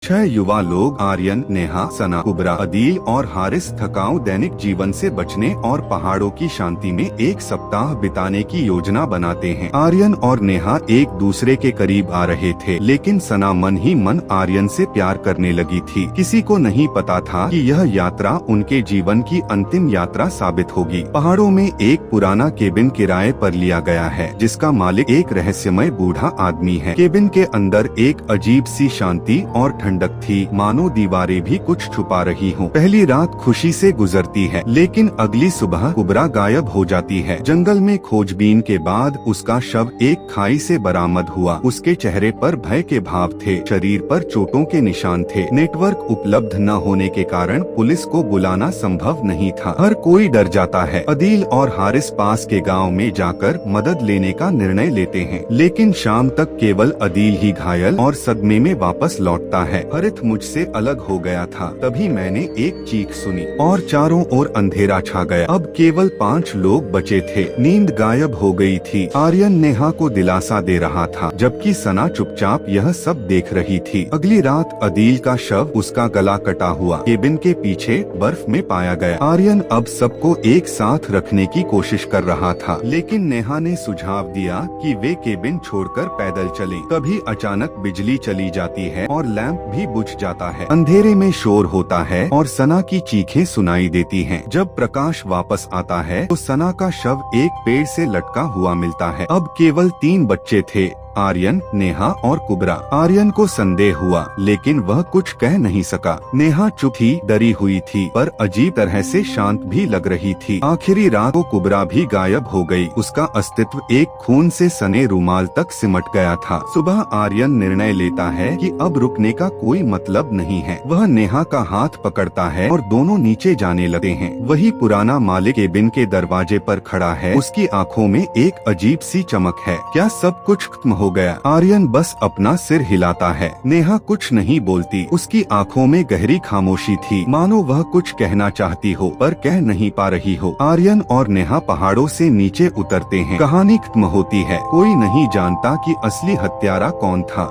छह युवा लोग आर्यन, नेहा, सना, कुबरा, अदील और हारिस थकाऊ दैनिक जीवन से बचने और पहाड़ों की शांति में एक सप्ताह बिताने की योजना बनाते हैं। आर्यन और नेहा एक दूसरे के करीब आ रहे थे, लेकिन सना मन ही मन आर्यन से प्यार करने लगी थी। किसी को नहीं पता था कि यह यात्रा उनके जीवन की अंतिम यात्रा साबित होगी। पहाड़ों में एक पुराना केबिन किराए पर लिया गया है, जिसका मालिक एक रहस्यमय बूढ़ा आदमी है। केबिन के अंदर एक अजीब सी शांति और ठंडक थी, मानो दीवारें भी कुछ छुपा रही हों। पहली रात खुशी से गुजरती है, लेकिन अगली सुबह कुबरा गायब हो जाती है। जंगल में खोजबीन के बाद उसका शव एक खाई से बरामद हुआ। उसके चेहरे पर भय के भाव थे, शरीर पर चोटों के निशान थे। नेटवर्क उपलब्ध न होने के कारण पुलिस को बुलाना संभव नहीं था। हर कोई डर जाता है। अदील और हारिस पास के गाँव में जाकर मदद लेने का निर्णय लेते हैं, लेकिन शाम तक केवल अदील ही घायल और सदमे में वापस लौटता है। हरित मुझसे अलग हो गया था, तभी मैंने एक चीख सुनी और चारों ओर अंधेरा छा गया। अब केवल 5 लोग बचे थे। नींद गायब हो गई थी। आर्यन नेहा को दिलासा दे रहा था, जबकि सना चुपचाप यह सब देख रही थी। अगली रात अदील का शव, उसका गला कटा हुआ, केबिन के पीछे बर्फ में पाया गया। आर्यन अब सबको एक साथ रखने की कोशिश कर रहा था, लेकिन नेहा ने सुझाव दिया कि वे केबिन छोड़कर पैदल चलें। तभी अचानक बिजली चली जाती है और लैंप भी बुझ जाता है। अंधेरे में शोर होता है और सना की चीखें सुनाई देती हैं। जब प्रकाश वापस आता है तो सना का शव एक पेड़ से लटका हुआ मिलता है। अब केवल 3 बच्चे थे, आर्यन, नेहा और कुबरा। आर्यन को संदेह हुआ, लेकिन वह कुछ कह नहीं सका। नेहा चुप थी, डरी हुई थी, पर अजीब तरह से शांत भी लग रही थी। आखिरी रात को कुबरा भी गायब हो गई। उसका अस्तित्व एक खून से सने रुमाल तक सिमट गया था। सुबह आर्यन निर्णय लेता है कि अब रुकने का कोई मतलब नहीं है। वह नेहा का हाथ पकड़ता है और दोनों नीचे जाने लगते हैं। वही पुराना मालिक केबिन के दरवाजे पर खड़ा है। उसकी आंखों में एक अजीब सी चमक है। क्या सब कुछ खत्म हो गया? आर्यन बस अपना सिर हिलाता है। नेहा कुछ नहीं बोलती। उसकी आंखों में गहरी खामोशी थी, मानो वह कुछ कहना चाहती हो पर कह नहीं पा रही हो। आर्यन और नेहा पहाड़ों से नीचे उतरते हैं। कहानी खत्म होती है। कोई नहीं जानता कि असली हत्यारा कौन था।